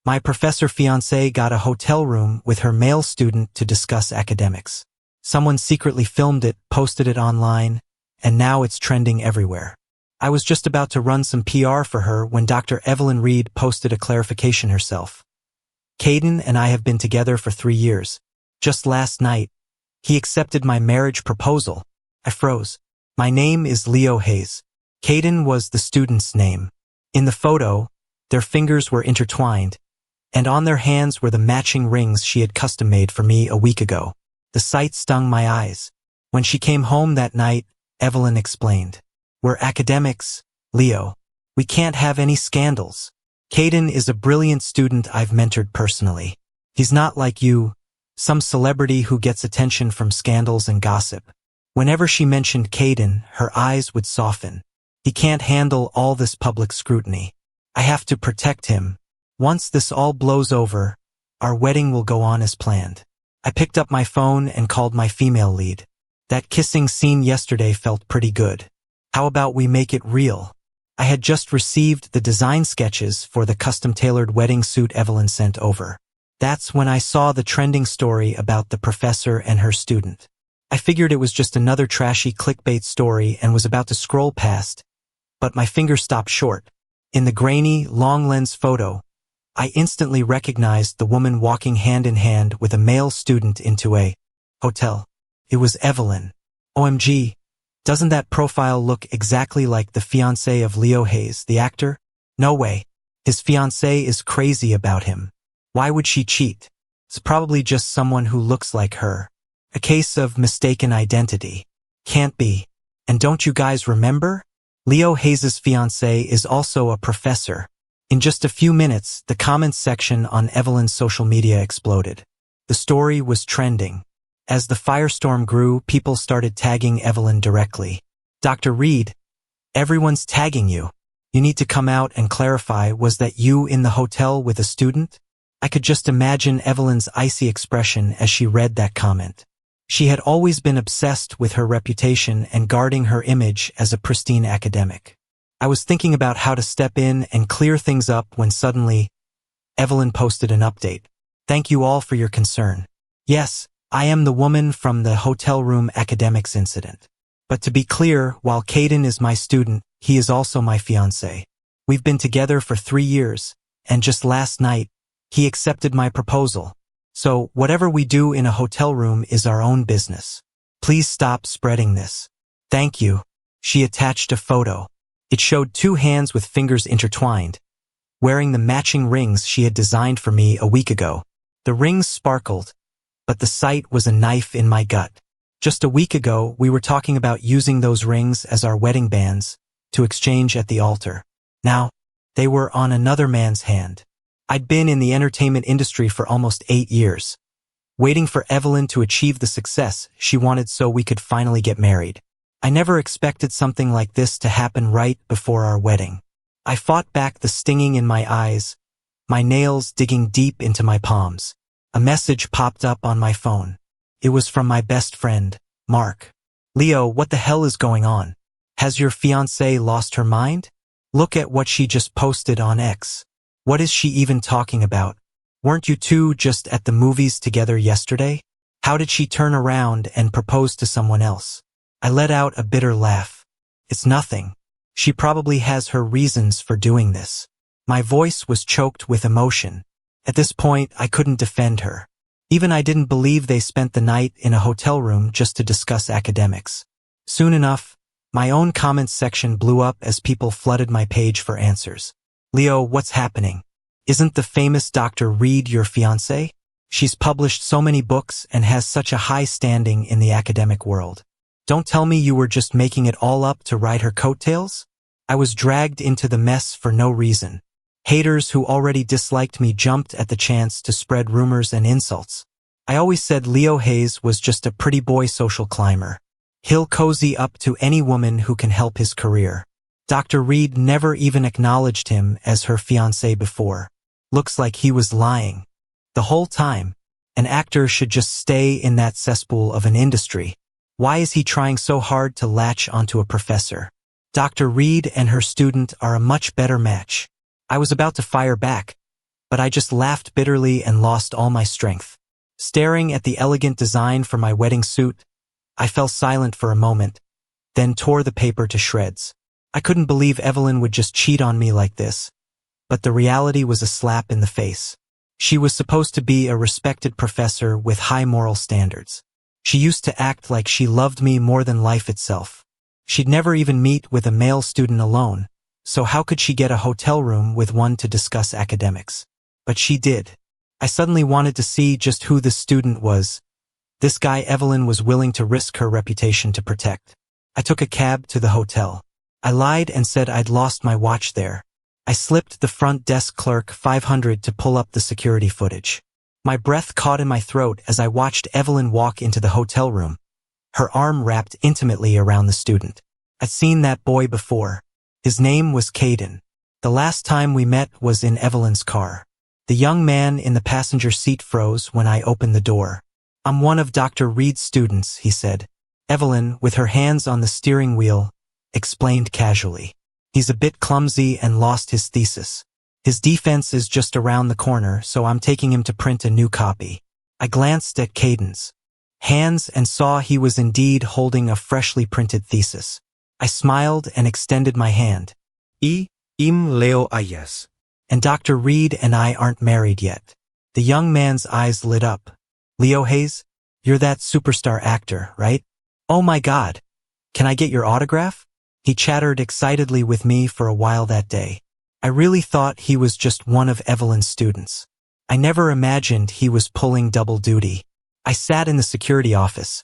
My professor fiancée got a hotel room with her male student to discuss academics. Someone secretly filmed it, posted it online, and now it's trending everywhere. I was just about to run some PR for her when Dr. Evelyn Reed posted a clarification herself. Caden and I have been together for 3 years. Just last night, he accepted my marriage proposal. I froze. My name is Leo Hayes. Caden was the student's name. In the photo, their fingers were intertwined, and on their hands were the matching rings she had custom-made for me a week ago. The sight stung my eyes. When she came home that night, Evelyn explained, "We're academics, Leo. We can't have any scandals. Caden is a brilliant student I've mentored personally. He's not like you, some celebrity who gets attention from scandals and gossip." Whenever she mentioned Caden, her eyes would soften. "He can't handle all this public scrutiny. I have to protect him. Once this all blows over, our wedding will go on as planned." I picked up my phone and called my female lead. "That kissing scene yesterday felt pretty good. How about we make it real?" I had just received the design sketches for the custom-tailored wedding suit Evelyn sent over. That's when I saw the trending story about the professor and her student. I figured it was just another trashy clickbait story and was about to scroll past, but my finger stopped short. In the grainy, long-lens photo, I instantly recognized the woman walking hand in hand with a male student into a hotel. It was Evelyn. OMG, doesn't that profile look exactly like the fiancé of Leo Hayes, the actor? No way. His fiancé is crazy about him. Why would she cheat? It's probably just someone who looks like her. A case of mistaken identity. Can't be. And don't you guys remember? Leo Hayes' fiancé is also a professor. In just a few minutes, the comments section on Evelyn's social media exploded. The story was trending. As the firestorm grew, people started tagging Evelyn directly. "Dr. Reed, everyone's tagging you. You need to come out and clarify, was that you in the hotel with a student?" I could just imagine Evelyn's icy expression as she read that comment. She had always been obsessed with her reputation and guarding her image as a pristine academic. I was thinking about how to step in and clear things up when suddenly, Evelyn posted an update. "Thank you all for your concern. Yes, I am the woman from the hotel room academics incident. But to be clear, while Caden is my student, he is also my fiancé. We've been together for 3 years, and just last night, he accepted my proposal. So whatever we do in a hotel room is our own business. Please stop spreading this. Thank you." She attached a photo. It showed 2 hands with fingers intertwined, wearing the matching rings she had designed for me a week ago. The rings sparkled, but the sight was a knife in my gut. Just a week ago, we were talking about using those rings as our wedding bands to exchange at the altar. Now, they were on another man's hand. I'd been in the entertainment industry for almost 8 years, waiting for Evelyn to achieve the success she wanted so we could finally get married. I never expected something like this to happen right before our wedding. I fought back the stinging in my eyes, my nails digging deep into my palms. A message popped up on my phone. It was from my best friend, Mark. "Leo, what the hell is going on? Has your fiancée lost her mind? Look at what she just posted on X. What is she even talking about? Weren't you two just at the movies together yesterday? How did she turn around and propose to someone else?" I let out a bitter laugh. "It's nothing. She probably has her reasons for doing this." My voice was choked with emotion. At this point, I couldn't defend her. Even I didn't believe they spent the night in a hotel room just to discuss academics. Soon enough, my own comments section blew up as people flooded my page for answers. "Leo, what's happening? Isn't the famous Dr. Reed your fiancé? She's published so many books and has such a high standing in the academic world. Don't tell me you were just making it all up to ride her coattails?" I was dragged into the mess for no reason. Haters who already disliked me jumped at the chance to spread rumors and insults. I always said Leo Hayes was just a pretty boy social climber. He'll cozy up to any woman who can help his career. Dr. Reed never even acknowledged him as her fiancé before. Looks like he was lying. The whole time, an actor should just stay in that cesspool of an industry. Why is he trying so hard to latch onto a professor? Dr. Reed and her student are a much better match. I was about to fire back, but I just laughed bitterly and lost all my strength. Staring at the elegant design for my wedding suit, I fell silent for a moment, then tore the paper to shreds. I couldn't believe Evelyn would just cheat on me like this, but the reality was a slap in the face. She was supposed to be a respected professor with high moral standards. She used to act like she loved me more than life itself. She'd never even meet with a male student alone, so how could she get a hotel room with one to discuss academics? But she did. I suddenly wanted to see just who this student was. This guy Evelyn was willing to risk her reputation to protect. I took a cab to the hotel. I lied and said I'd lost my watch there. I slipped the front desk clerk $500 to pull up the security footage. My breath caught in my throat as I watched Evelyn walk into the hotel room, her arm wrapped intimately around the student. I'd seen that boy before. His name was Caden. The last time we met was in Evelyn's car. The young man in the passenger seat froze when I opened the door. "I'm one of Dr. Reed's students," he said. Evelyn, with her hands on the steering wheel, explained casually. "He's a bit clumsy and lost his thesis. His defense is just around the corner, so I'm taking him to print a new copy." I glanced at Caden's hands and saw he was indeed holding a freshly printed thesis. I smiled and extended my hand. "I'm Leo Ayes. And Dr. Reed and I aren't married yet." The young man's eyes lit up. "Leo Hayes? You're that superstar actor, right? Oh my God. Can I get your autograph?" He chattered excitedly with me for a while that day. I really thought he was just one of Evelyn's students. I never imagined he was pulling double duty. I sat in the security office,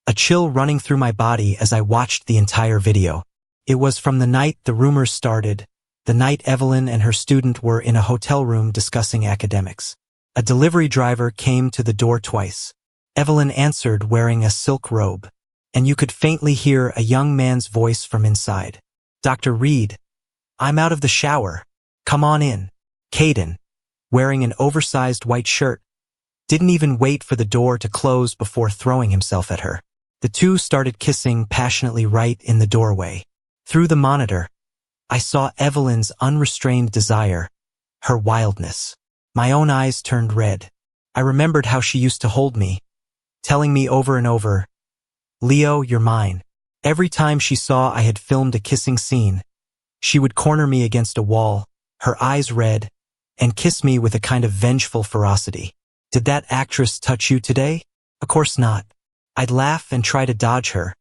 a chill running through my body as I watched the entire video. It was from the night the rumors started, the night Evelyn and her student were in a hotel room discussing academics. A delivery driver came to the door twice. Evelyn answered wearing a silk robe, and you could faintly hear a young man's voice from inside. "Dr. Reed, I'm out of the shower. Come on in." Caden, wearing an oversized white shirt, didn't even wait for the door to close before throwing himself at her. The two started kissing passionately right in the doorway. Through the monitor, I saw Evelyn's unrestrained desire, her wildness. My own eyes turned red. I remembered how she used to hold me, telling me over and over, "Leo, you're mine." Every time she saw I had filmed a kissing scene, she would corner me against a wall, her eyes red, and kiss me with a kind of vengeful ferocity. "Did that actress touch you today?" "Of course not." I'd laugh and try to dodge her,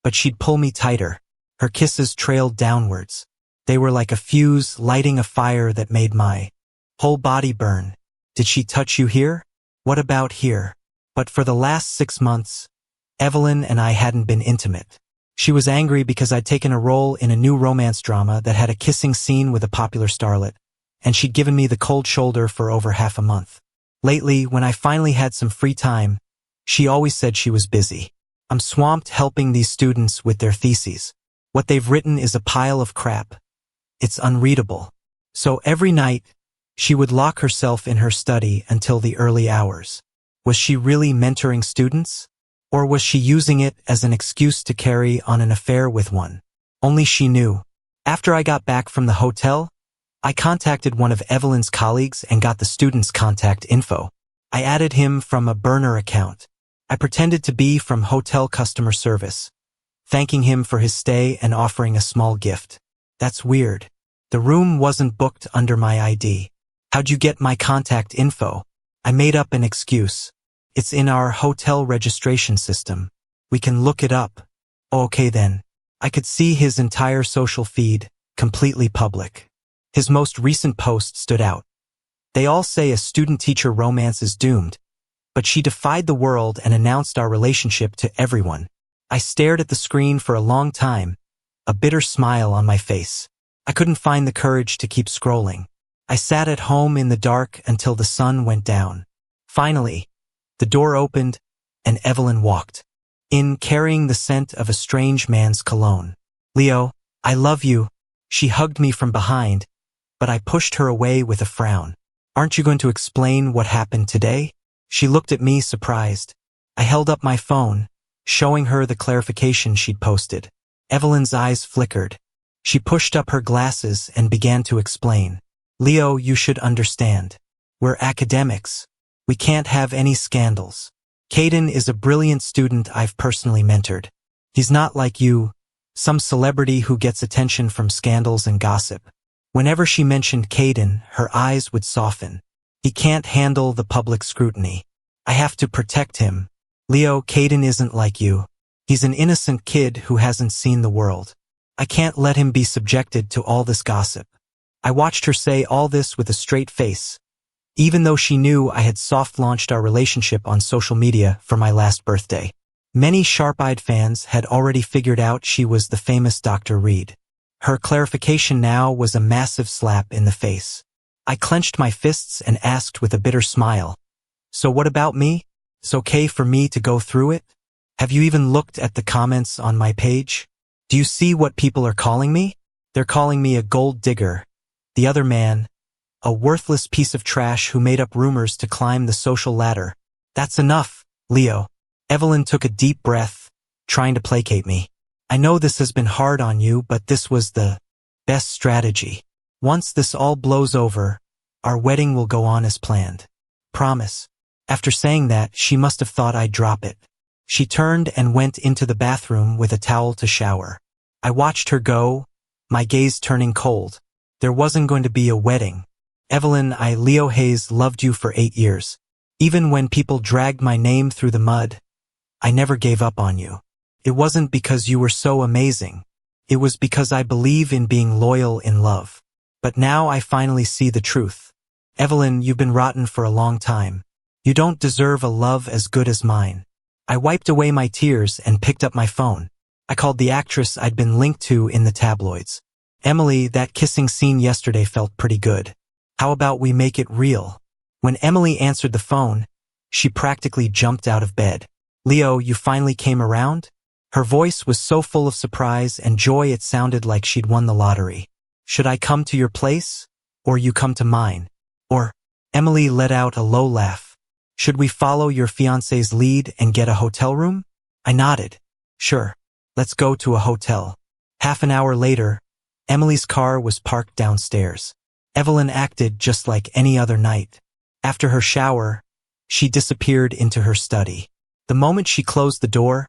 but she'd pull me tighter. Her kisses trailed downwards. They were like a fuse lighting a fire that made my whole body burn. "Did she touch you here?" "What about here?" But for the last 6 months, Evelyn and I hadn't been intimate. She was angry because I'd taken a role in a new romance drama that had a kissing scene with a popular starlet, and she'd given me the cold shoulder for over half a month. Lately, when I finally had some free time, she always said she was busy. "I'm swamped helping these students with their theses. What they've written is a pile of crap. It's unreadable." So every night, she would lock herself in her study until the early hours. Was she really mentoring students? Or was she using it as an excuse to carry on an affair with one? Only she knew. After I got back from the hotel, I contacted one of Evelyn's colleagues and got the student's contact info. I added him from a burner account. I pretended to be from hotel customer service, thanking him for his stay and offering a small gift. That's weird. The room wasn't booked under my ID. "How'd you get my contact info?" I made up an excuse. "It's in our hotel registration system. We can look it up." Okay then. I could see his entire social feed, completely public. His most recent post stood out. "They all say a student-teacher romance is doomed, but she defied the world and announced our relationship to everyone." I stared at the screen for a long time, a bitter smile on my face. I couldn't find the courage to keep scrolling. I sat at home in the dark until the sun went down. Finally, the door opened, and Evelyn walked in, carrying the scent of a strange man's cologne. "Leo, I love you." She hugged me from behind, but I pushed her away with a frown. "Aren't you going to explain what happened today?" She looked at me surprised. I held up my phone, showing her the clarification she'd posted. Evelyn's eyes flickered. She pushed up her glasses and began to explain. "Leo, you should understand. We're academics. We can't have any scandals. Caden is a brilliant student I've personally mentored. He's not like you, some celebrity who gets attention from scandals and gossip. Whenever she mentioned Caden, her eyes would soften. He can't handle the public scrutiny. I have to protect him. Leo, Caden isn't like you. He's an innocent kid who hasn't seen the world. I can't let him be subjected to all this gossip. I watched her say all this with a straight face, even though she knew I had soft-launched our relationship on social media for my last birthday. Many sharp-eyed fans had already figured out she was the famous Dr. Reed. Her clarification now was a massive slap in the face. I clenched my fists and asked with a bitter smile, "So what about me? It's okay for me to go through it? Have you even looked at the comments on my page? Do you see what people are calling me? They're calling me a gold digger. The other man, a worthless piece of trash who made up rumors to climb the social ladder. That's enough, Leo." Evelyn took a deep breath, trying to placate me. "I know this has been hard on you, but this was the best strategy. Once this all blows over, our wedding will go on as planned. Promise." After saying that, she must have thought I'd drop it. She turned and went into the bathroom with a towel to shower. I watched her go, my gaze turning cold. There wasn't going to be a wedding. "Evelyn, Leo Hayes loved you for 8 years. Even when people dragged my name through the mud, I never gave up on you. It wasn't because you were so amazing. It was because I believe in being loyal in love. But now I finally see the truth. Evelyn, you've been rotten for a long time. You don't deserve a love as good as mine." I wiped away my tears and picked up my phone. I called the actress I'd been linked to in the tabloids. "Emily, that kissing scene yesterday felt pretty good. How about we make it real?" When Emily answered the phone, she practically jumped out of bed. "Leo, you finally came around?" Her voice was so full of surprise and joy it sounded like she'd won the lottery. "Should I come to your place? Or you come to mine? Or—" Emily let out a low laugh. "Should we follow your fiancé's lead and get a hotel room?" I nodded. "Sure. Let's go to a hotel." Half an hour later, Emily's car was parked downstairs. Evelyn acted just like any other night. After her shower, she disappeared into her study. The moment she closed the door,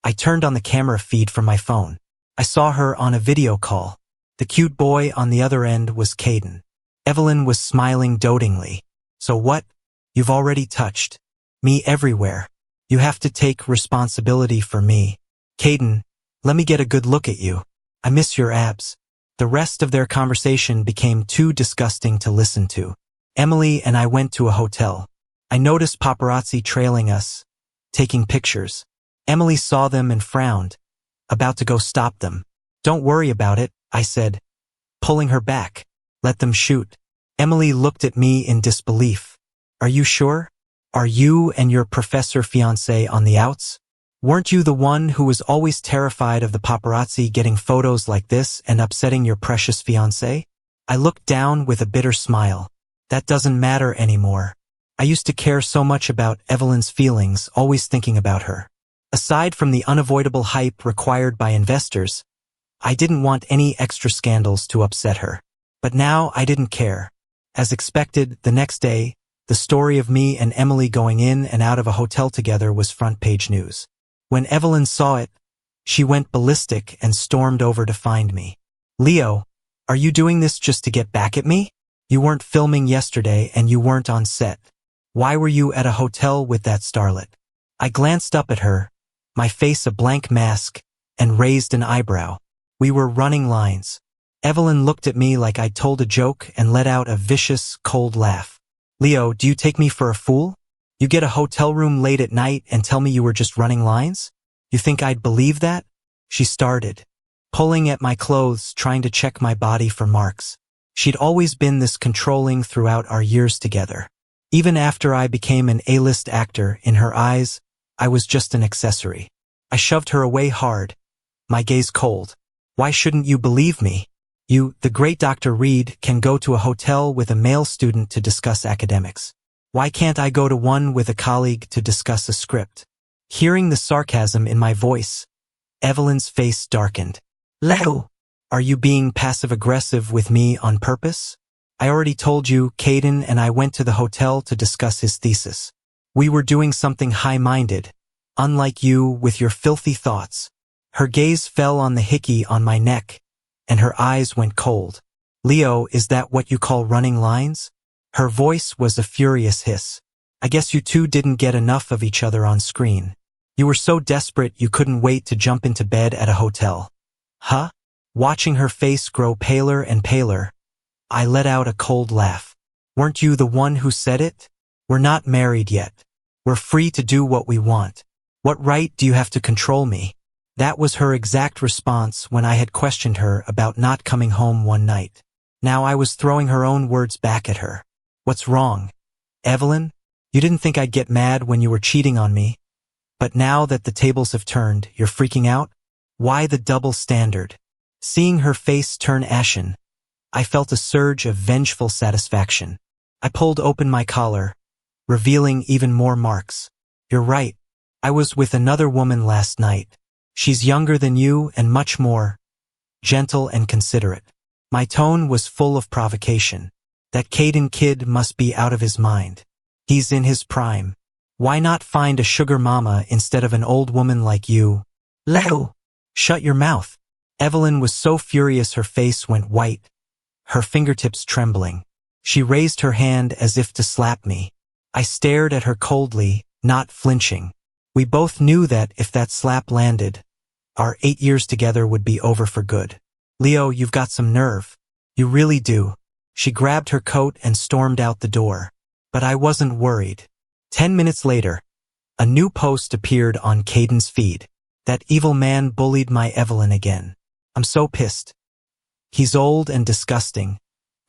I turned on the camera feed from my phone. I saw her on a video call. The cute boy on the other end was Caden. Evelyn was smiling dotingly. "So what? You've already touched me everywhere. You have to take responsibility for me. Caden, let me get a good look at you. I miss your abs." The rest of their conversation became too disgusting to listen to. Emily and I went to a hotel. I noticed paparazzi trailing us, taking pictures. Emily saw them and frowned, about to go stop them. "Don't worry about it," I said, pulling her back. "Let them shoot." Emily looked at me in disbelief. "Are you sure? Are you and your professor fiancé on the outs? Weren't you the one who was always terrified of the paparazzi getting photos like this and upsetting your precious fiancé?" I looked down with a bitter smile. "That doesn't matter anymore. I used to care so much about Evelyn's feelings, always thinking about her. Aside from the unavoidable hype required by investors, I didn't want any extra scandals to upset her. But now I didn't care." As expected, the next day, the story of me and Emily going in and out of a hotel together was front-page news. When Evelyn saw it, she went ballistic and stormed over to find me. "Leo, are you doing this just to get back at me? You weren't filming yesterday and you weren't on set. Why were you at a hotel with that starlet?" I glanced up at her, my face a blank mask, and raised an eyebrow. We were running lines. Evelyn looked at me like I'd told a joke and let out a vicious, cold laugh. "Leo, do you take me for a fool? You get a hotel room late at night and tell me you were just running lines? You think I'd believe that?" She started, pulling at my clothes, trying to check my body for marks. She'd always been this controlling throughout our years together. Even after I became an A-list actor, in her eyes, I was just an accessory. I shoved her away hard, my gaze cold. "Why shouldn't you believe me? You, the great Dr. Reed, can go to a hotel with a male student to discuss academics. Why can't I go to one with a colleague to discuss a script?" Hearing the sarcasm in my voice, Evelyn's face darkened. "Leo, are you being passive-aggressive with me on purpose? I already told you, Caden and I went to the hotel to discuss his thesis. We were doing something high-minded, unlike you with your filthy thoughts. Her gaze fell on the hickey on my neck, and her eyes went cold. Leo, is that what you call running lines? Her voice was a furious hiss. I guess you two didn't get enough of each other on screen. You were so desperate you couldn't wait to jump into bed at a hotel. Huh? Watching her face grow paler and paler, I let out a cold laugh. Weren't you the one who said it? We're not married yet. We're free to do what we want. What right do you have to control me? That was her exact response when I had questioned her about not coming home one night. Now I was throwing her own words back at her. What's wrong? Evelyn? You didn't think I'd get mad when you were cheating on me. But now that the tables have turned, you're freaking out? Why the double standard? Seeing her face turn ashen, I felt a surge of vengeful satisfaction. I pulled open my collar, revealing even more marks. You're right. I was with another woman last night. She's younger than you and much more gentle and considerate. My tone was full of provocation. That Caden kid must be out of his mind. He's in his prime. Why not find a sugar mama instead of an old woman like you? Leo! Shut your mouth. Evelyn was so furious her face went white, her fingertips trembling. She raised her hand as if to slap me. I stared at her coldly, not flinching. We both knew that if that slap landed, our 8 years together would be over for good. Leo, you've got some nerve. You really do. She grabbed her coat and stormed out the door. But I wasn't worried. 10 minutes later, a new post appeared on Caden's feed. That evil man bullied my Evelyn again. I'm so pissed. He's old and disgusting,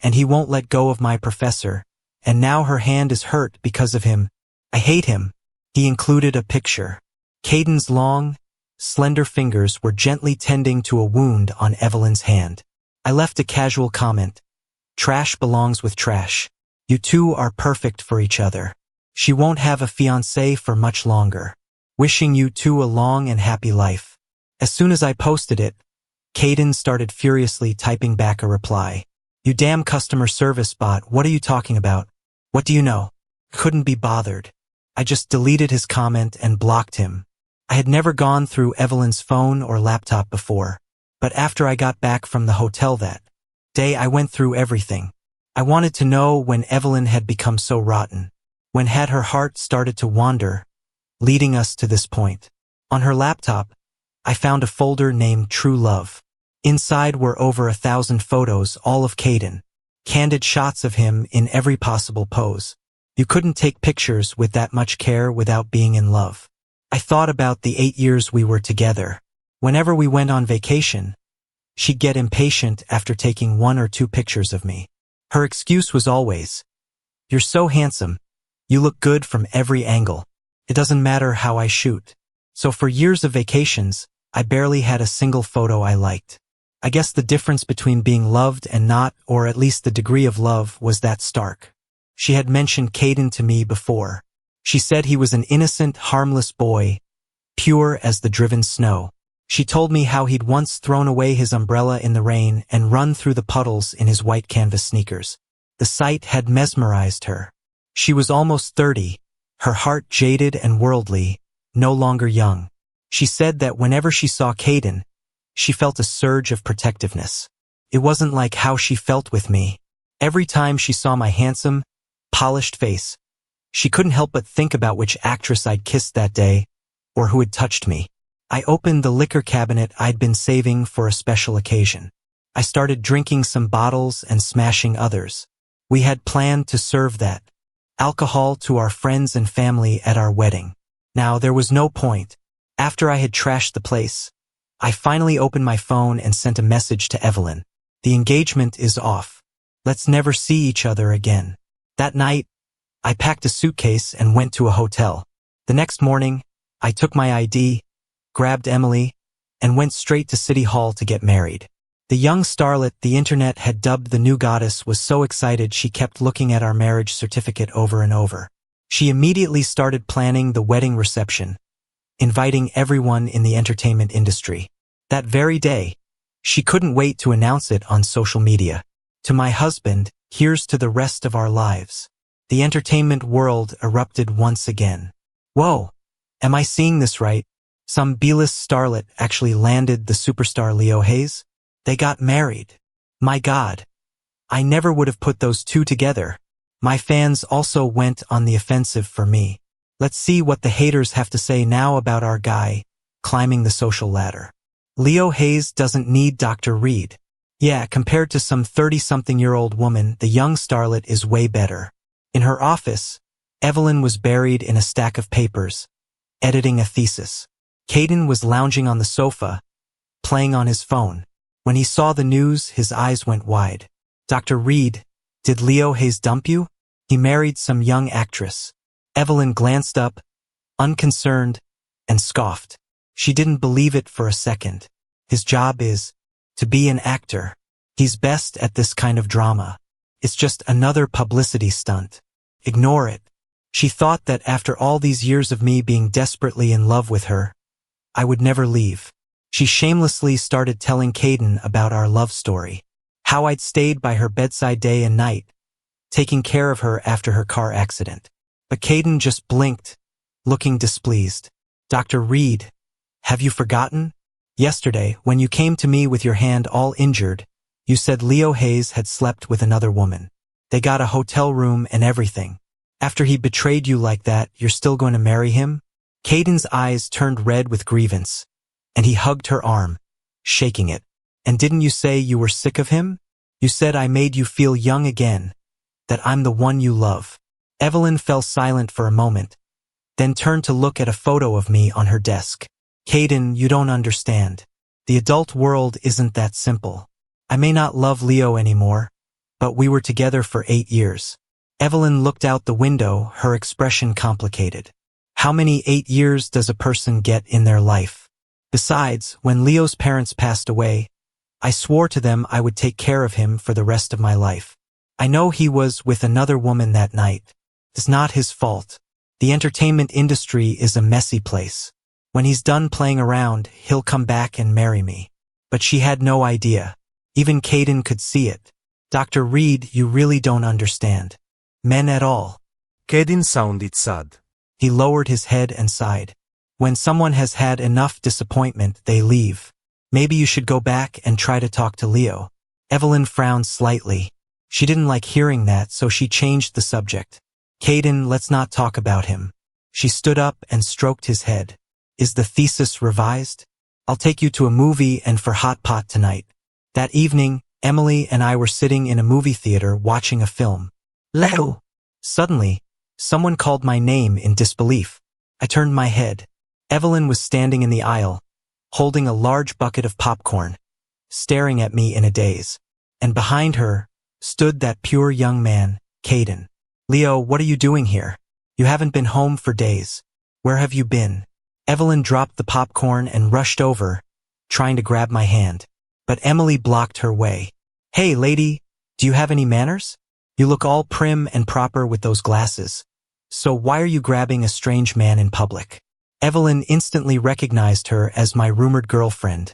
and he won't let go of my professor, and now her hand is hurt because of him. I hate him. He included a picture. Caden's long, slender fingers were gently tending to a wound on Evelyn's hand. I left a casual comment. Trash belongs with trash. You two are perfect for each other. She won't have a fiancé for much longer. Wishing you two a long and happy life. As soon as I posted it, Caden started furiously typing back a reply. You damn customer service bot, what are you talking about? What do you know? Couldn't be bothered. I just deleted his comment and blocked him. I had never gone through Evelyn's phone or laptop before, but after I got back from the hotel that day I went through everything. I wanted to know when Evelyn had become so rotten. When had her heart started to wander, leading us to this point. On her laptop, I found a folder named True Love. Inside were over 1,000 photos, all of Caden. Candid shots of him in every possible pose. You couldn't take pictures with that much care without being in love. I thought about the 8 years we were together. Whenever we went on vacation, she'd get impatient after taking 1 or 2 pictures of me. Her excuse was always, "You're so handsome. You look good from every angle. It doesn't matter how I shoot." So for years of vacations, I barely had a single photo I liked. I guess the difference between being loved and not, or at least the degree of love, was that stark. She had mentioned Caden to me before. She said he was an innocent, harmless boy, pure as the driven snow. She told me how he'd once thrown away his umbrella in the rain and run through the puddles in his white canvas sneakers. The sight had mesmerized her. She was almost 30, her heart jaded and worldly, no longer young. She said that whenever she saw Caden, she felt a surge of protectiveness. It wasn't like how she felt with me. Every time she saw my handsome, polished face, she couldn't help but think about which actress I'd kissed that day, or who had touched me. I opened the liquor cabinet I'd been saving for a special occasion. I started drinking some bottles and smashing others. We had planned to serve that alcohol to our friends and family at our wedding. Now, there was no point. After I had trashed the place, I finally opened my phone and sent a message to Evelyn. The engagement is off. Let's never see each other again. That night, I packed a suitcase and went to a hotel. The next morning, I took my ID, grabbed Emily, and went straight to City Hall to get married. The young starlet the internet had dubbed the new goddess was so excited she kept looking at our marriage certificate over and over. She immediately started planning the wedding reception, inviting everyone in the entertainment industry. That very day, she couldn't wait to announce it on social media. To my husband, here's to the rest of our lives. The entertainment world erupted once again. Whoa, am I seeing this right? Some B-list starlet actually landed the superstar Leo Hayes? They got married. My God. I never would have put those two together. My fans also went on the offensive for me. Let's see what the haters have to say now about our guy climbing the social ladder. Leo Hayes doesn't need Dr. Reed. Yeah, compared to some 30-something-year-old woman, the young starlet is way better. In her office, Evelyn was buried in a stack of papers, editing a thesis. Caden was lounging on the sofa, playing on his phone. When he saw the news, his eyes went wide. Dr. Reed, did Leo Hayes dump you? He married some young actress. Evelyn glanced up, unconcerned, and scoffed. She didn't believe it for a second. His job is to be an actor. He's best at this kind of drama. It's just another publicity stunt. Ignore it. She thought that after all these years of me being desperately in love with her, I would never leave. She shamelessly started telling Caden about our love story. How I'd stayed by her bedside day and night, taking care of her after her car accident. But Caden just blinked, looking displeased. Dr. Reed, have you forgotten? Yesterday, when you came to me with your hand all injured, you said Leo Hayes had slept with another woman. They got a hotel room and everything. After he betrayed you like that, you're still going to marry him? Caden's eyes turned red with grievance, and he hugged her arm, shaking it. And didn't you say you were sick of him? You said I made you feel young again, that I'm the one you love. Evelyn fell silent for a moment, then turned to look at a photo of me on her desk. Caden, you don't understand. The adult world isn't that simple. I may not love Leo anymore, but we were together for 8 years. Evelyn looked out the window, her expression complicated. How many 8 years does a person get in their life? Besides, when Leo's parents passed away, I swore to them I would take care of him for the rest of my life. I know he was with another woman that night. It's not his fault. The entertainment industry is a messy place. When he's done playing around, he'll come back and marry me. But she had no idea. Even Caden could see it. Dr. Reed, you really don't understand. Men at all. Caden sounded sad. He lowered his head and sighed. When someone has had enough disappointment, they leave. Maybe you should go back and try to talk to Leo. Evelyn frowned slightly. She didn't like hearing that, so she changed the subject. Caden, let's not talk about him. She stood up and stroked his head. Is the thesis revised? I'll take you to a movie and for hot pot tonight. That evening, Emily and I were sitting in a movie theater watching a film. Leo! Suddenly, someone called my name in disbelief. I turned my head. Evelyn was standing in the aisle, holding a large bucket of popcorn, staring at me in a daze. And behind her stood that pure young man, Caden. Leo, what are you doing here? You haven't been home for days. Where have you been? Evelyn dropped the popcorn and rushed over, trying to grab my hand. But Emily blocked her way. Hey, lady, do you have any manners? You look all prim and proper with those glasses. So why are you grabbing a strange man in public? Evelyn instantly recognized her as my rumored girlfriend,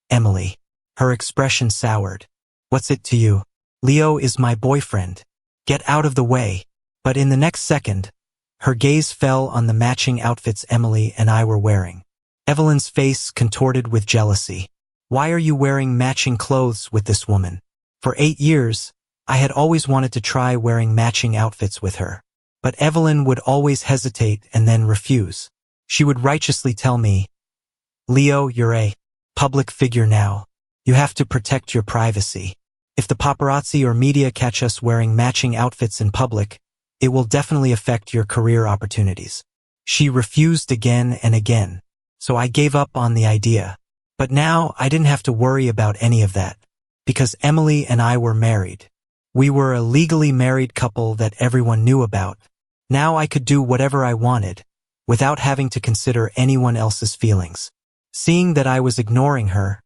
Emily. Her expression soured. What's it to you? Leo is my boyfriend. Get out of the way. But in the next second, her gaze fell on the matching outfits Emily and I were wearing. Evelyn's face contorted with jealousy. Why are you wearing matching clothes with this woman? For 8 years, I had always wanted to try wearing matching outfits with her. But Evelyn would always hesitate and then refuse. She would righteously tell me, Leo, you're a public figure now. You have to protect your privacy. If the paparazzi or media catch us wearing matching outfits in public, it will definitely affect your career opportunities. She refused again and again, so I gave up on the idea. But now I didn't have to worry about any of that, because Emily and I were married. We were a legally married couple that everyone knew about. Now I could do whatever I wanted, without having to consider anyone else's feelings. Seeing that I was ignoring her,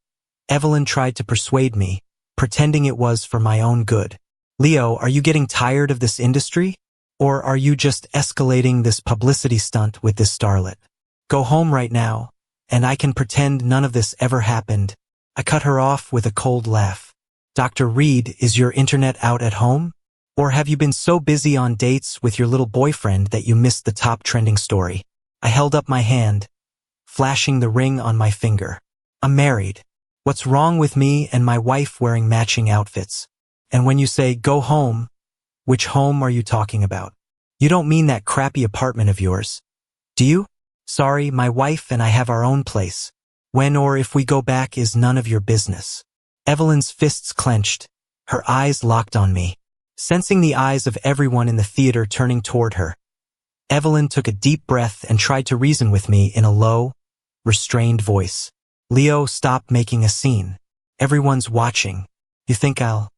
Evelyn tried to persuade me, pretending it was for my own good. Leo, are you getting tired of this industry? Or are you just escalating this publicity stunt with this starlet? Go home right now, and I can pretend none of this ever happened. I cut her off with a cold laugh. Dr. Reed, is your internet out at home? Or have you been so busy on dates with your little boyfriend that you missed the top trending story? I held up my hand, flashing the ring on my finger. I'm married. What's wrong with me and my wife wearing matching outfits? And when you say, go home, which home are you talking about? You don't mean that crappy apartment of yours, do you? Sorry, my wife and I have our own place. When or if we go back is none of your business. Evelyn's fists clenched, her eyes locked on me. Sensing the eyes of everyone in the theater turning toward her, Evelyn took a deep breath and tried to reason with me in a low, restrained voice. Leo, stop making a scene. Everyone's watching. You think I'll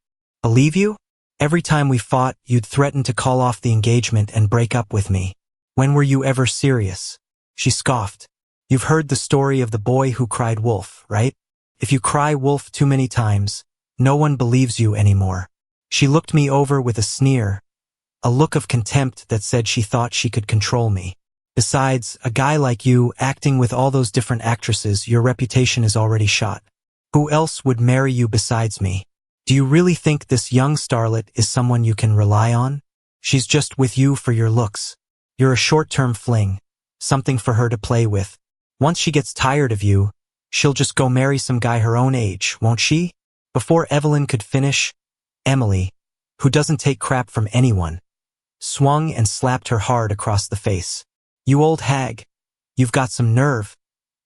believe you? Every time we fought, you'd threaten to call off the engagement and break up with me. When were you ever serious? She scoffed. You've heard the story of the boy who cried wolf, right? If you cry wolf too many times, no one believes you anymore. She looked me over with a sneer, a look of contempt that said she thought she could control me. Besides, a guy like you, acting with all those different actresses, your reputation is already shot. Who else would marry you besides me? Do you really think this young starlet is someone you can rely on? She's just with you for your looks. You're a short-term fling, something for her to play with. Once she gets tired of you, she'll just go marry some guy her own age, won't she? Before Evelyn could finish, Emily, who doesn't take crap from anyone, swung and slapped her hard across the face. You old hag, you've got some nerve,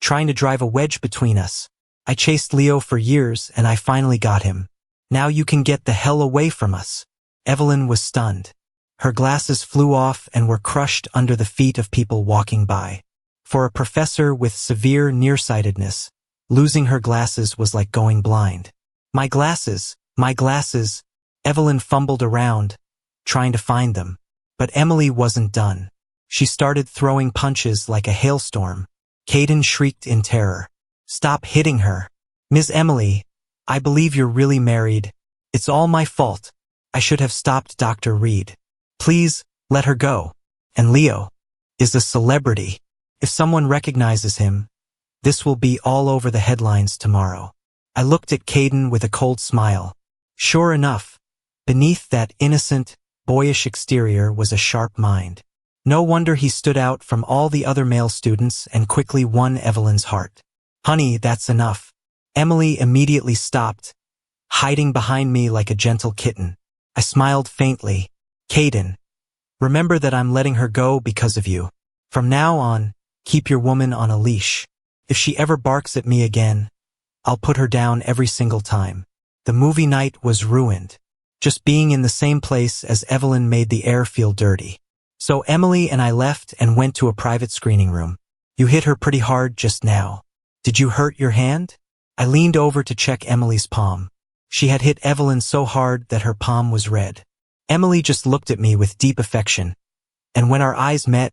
trying to drive a wedge between us. I chased Leo for years and I finally got him. Now you can get the hell away from us. Evelyn was stunned. Her glasses flew off and were crushed under the feet of people walking by. For a professor with severe nearsightedness, losing her glasses was like going blind. My glasses, my glasses. Evelyn fumbled around, trying to find them. But Emily wasn't done. She started throwing punches like a hailstorm. Caden shrieked in terror. Stop hitting her. Ms. Emily, I believe you're really married. It's all my fault. I should have stopped Dr. Reed. Please, let her go. And Leo is a celebrity. If someone recognizes him, this will be all over the headlines tomorrow. I looked at Caden with a cold smile. Sure enough, beneath that innocent, boyish exterior was a sharp mind. No wonder he stood out from all the other male students and quickly won Evelyn's heart. Honey, that's enough. Emily immediately stopped, hiding behind me like a gentle kitten. I smiled faintly. Caden, remember that I'm letting her go because of you. From now on, keep your woman on a leash. If she ever barks at me again, I'll put her down every single time. The movie night was ruined. Just being in the same place as Evelyn made the air feel dirty. So Emily and I left and went to a private screening room. You hit her pretty hard just now. Did you hurt your hand? I leaned over to check Emily's palm. She had hit Evelyn so hard that her palm was red. Emily just looked at me with deep affection, and when our eyes met,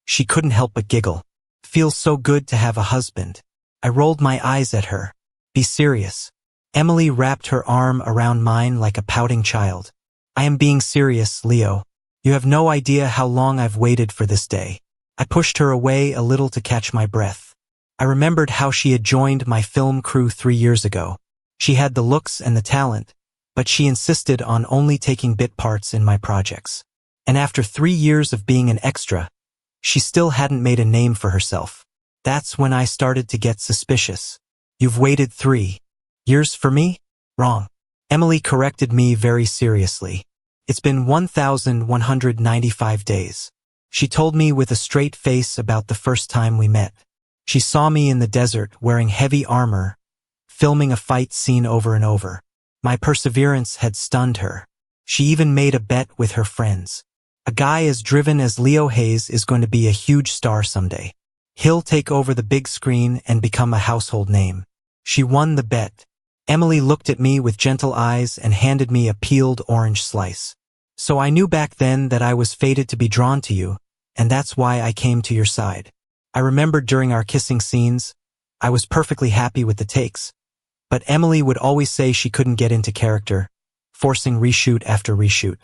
she couldn't help but giggle. Feels so good to have a husband. I rolled my eyes at her. Be serious. Emily wrapped her arm around mine like a pouting child. I am being serious, Leo. You have no idea how long I've waited for this day. I pushed her away a little to catch my breath. I remembered how she had joined my film crew 3 years ago. She had the looks and the talent, but she insisted on only taking bit parts in my projects. And after 3 years of being an extra, she still hadn't made a name for herself. That's when I started to get suspicious. You've waited 3 years for me? Wrong. Emily corrected me very seriously. It's been 1,195 days. She told me with a straight face about the first time we met. She saw me in the desert wearing heavy armor, filming a fight scene over and over. My perseverance had stunned her. She even made a bet with her friends. A guy as driven as Leo Hayes is going to be a huge star someday. He'll take over the big screen and become a household name. She won the bet. Emily looked at me with gentle eyes and handed me a peeled orange slice. So I knew back then that I was fated to be drawn to you, and that's why I came to your side. I remembered during our kissing scenes, I was perfectly happy with the takes, but Emily would always say she couldn't get into character, forcing reshoot after reshoot.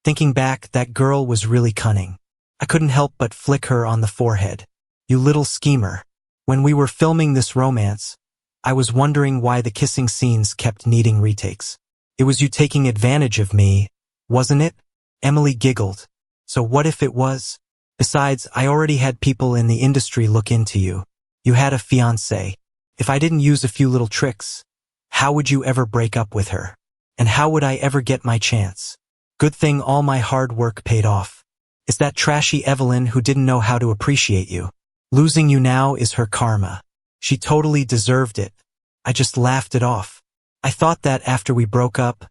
Thinking back, that girl was really cunning. I couldn't help but flick her on the forehead. You little schemer. When we were filming this romance, I was wondering why the kissing scenes kept needing retakes. It was you taking advantage of me, wasn't it? Emily giggled. So what if it was? Besides, I already had people in the industry look into you. You had a fiancé. If I didn't use a few little tricks, how would you ever break up with her? And how would I ever get my chance? Good thing all my hard work paid off. It's that trashy Evelyn who didn't know how to appreciate you. Losing you now is her karma. She totally deserved it. I just laughed it off. I thought that after we broke up,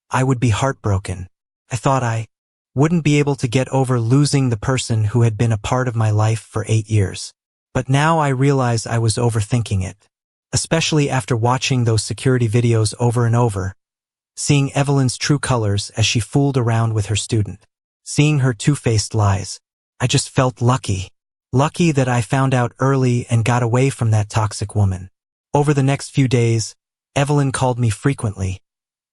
I would be heartbroken. I thought I wouldn't be able to get over losing the person who had been a part of my life for 8 years. But now I realize I was overthinking it. Especially after watching those security videos over and over, seeing Evelyn's true colors as she fooled around with her student, seeing her two-faced lies. I just felt lucky. Lucky that I found out early and got away from that toxic woman. Over the next few days, Evelyn called me frequently,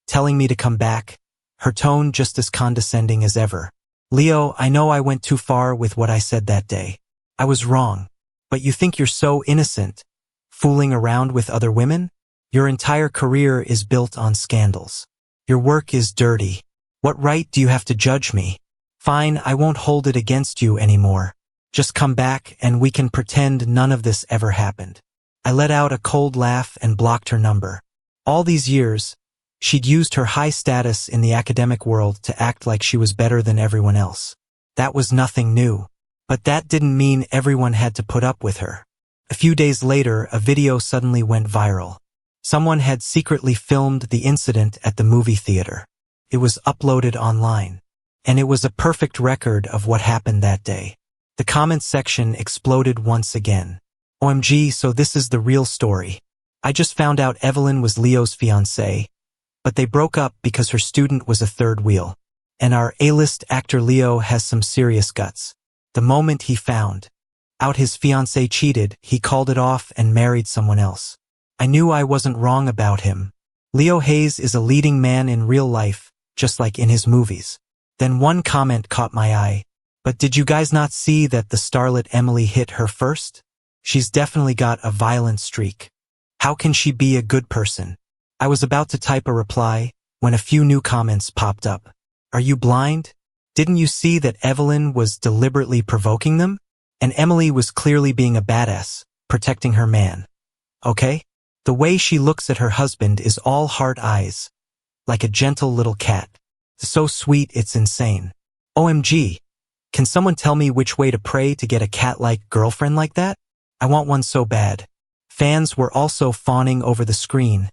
telling me to come back, her tone just as condescending as ever. Leo, I know I went too far with what I said that day. I was wrong. But you think you're so innocent, fooling around with other women? Your entire career is built on scandals. Your work is dirty. What right do you have to judge me? Fine, I won't hold it against you anymore. Just come back and we can pretend none of this ever happened. I let out a cold laugh and blocked her number. All these years, she'd used her high status in the academic world to act like she was better than everyone else. That was nothing new. But that didn't mean everyone had to put up with her. A few days later, a video suddenly went viral. Someone had secretly filmed the incident at the movie theater. It was uploaded online. And it was a perfect record of what happened that day. The comments section exploded once again. OMG, so this is the real story. I just found out Evelyn was Leo's fiancée, but they broke up because her student was a third wheel. And our A-list actor Leo has some serious guts. The moment he found out his fiancée cheated, he called it off and married someone else. I knew I wasn't wrong about him. Leo Hayes is a leading man in real life, just like in his movies. Then one comment caught my eye. But did you guys not see that the starlet Emily hit her first? She's definitely got a violent streak. How can she be a good person? I was about to type a reply when a few new comments popped up. Are you blind? Didn't you see that Evelyn was deliberately provoking them? And Emily was clearly being a badass, protecting her man. Okay? The way she looks at her husband is all hard eyes, like a gentle little cat. So sweet it's insane. OMG. Can someone tell me which way to pray to get a cat-like girlfriend like that? I want one so bad. Fans were also fawning over the screen,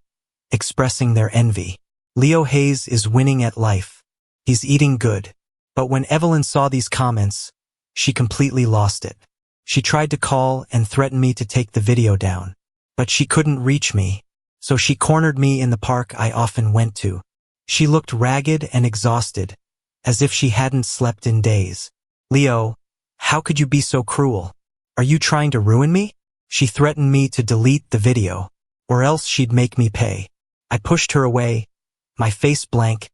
expressing their envy. Leo Hayes is winning at life. He's eating good. But when Evelyn saw these comments, she completely lost it. She tried to call and threaten me to take the video down. But she couldn't reach me, so she cornered me in the park I often went to. She looked ragged and exhausted, as if she hadn't slept in days. Leo, how could you be so cruel? Are you trying to ruin me? She threatened me to delete the video, or else she'd make me pay. I pushed her away, my face blank,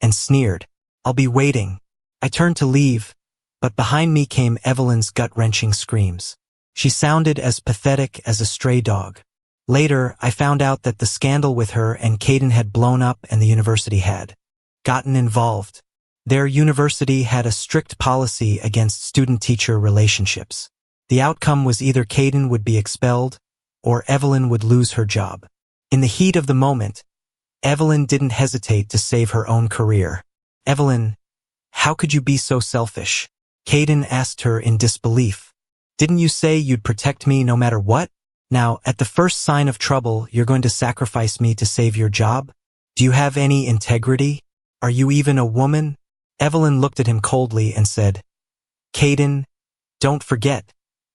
and sneered. I'll be waiting. I turned to leave, but behind me came Evelyn's gut-wrenching screams. She sounded as pathetic as a stray dog. Later, I found out that the scandal with her and Caden had blown up and the university had gotten involved. Their university had a strict policy against student-teacher relationships. The outcome was either Caden would be expelled or Evelyn would lose her job. In the heat of the moment, Evelyn didn't hesitate to save her own career. Evelyn, how could you be so selfish? Caden asked her in disbelief. Didn't you say you'd protect me no matter what? Now, at the first sign of trouble, you're going to sacrifice me to save your job? Do you have any integrity? Are you even a woman? Evelyn looked at him coldly and said, Caden, don't forget.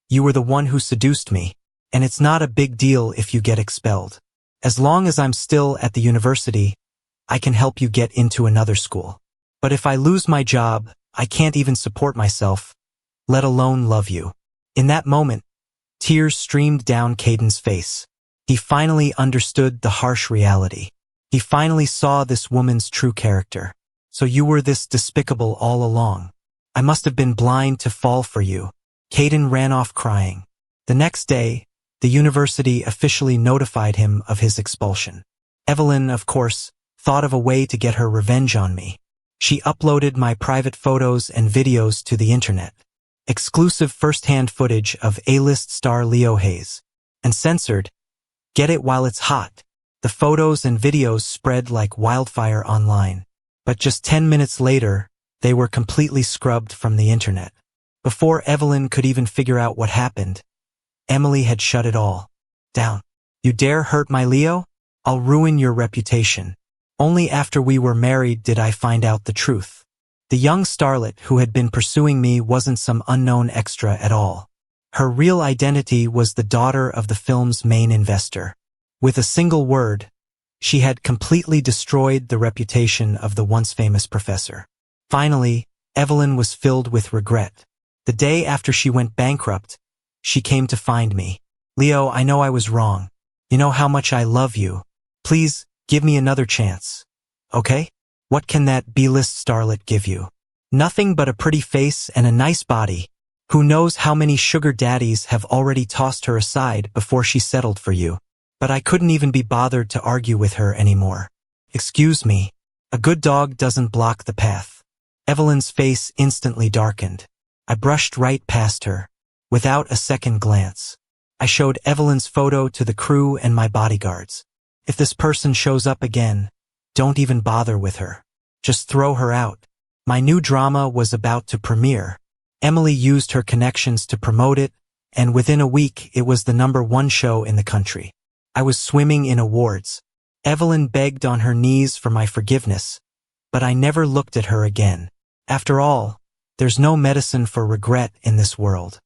You were the one who seduced me, and it's not a big deal if you get expelled. As long as I'm still at the university, I can help you get into another school. But if I lose my job, I can't even support myself, let alone love you. In that moment, tears streamed down Caden's face. He finally understood the harsh reality. He finally saw this woman's true character. So you were this despicable all along. I must have been blind to fall for you. Caden ran off crying. The next day, the university officially notified him of his expulsion. Evelyn, of course, thought of a way to get her revenge on me. She uploaded my private photos and videos to the internet. Exclusive first-hand footage of A-list star Leo Hayes. And censored, get it while it's hot. The photos and videos spread like wildfire online. But just 10 minutes later, they were completely scrubbed from the internet. Before Evelyn could even figure out what happened, Emily had shut it all down. You dare hurt my Leo? I'll ruin your reputation. Only after we were married did I find out the truth. The young starlet who had been pursuing me wasn't some unknown extra at all. Her real identity was the daughter of the film's main investor. With a single word, she had completely destroyed the reputation of the once famous professor. Finally, Evelyn was filled with regret. The day after she went bankrupt, she came to find me. Leo, I know I was wrong. You know how much I love you. Please, give me another chance. Okay? What can that B-list starlet give you? Nothing but a pretty face and a nice body. Who knows how many sugar daddies have already tossed her aside before she settled for you. But I couldn't even be bothered to argue with her anymore. Excuse me. A good dog doesn't block the path. Evelyn's face instantly darkened. I brushed right past her, without a second glance. I showed Evelyn's photo to the crew and my bodyguards. If this person shows up again, don't even bother with her. Just throw her out. My new drama was about to premiere. Emily used her connections to promote it, and within a week it was the #1 show in the country. I was swimming in awards. Evelyn begged on her knees for my forgiveness, but I never looked at her again. After all, there's no medicine for regret in this world.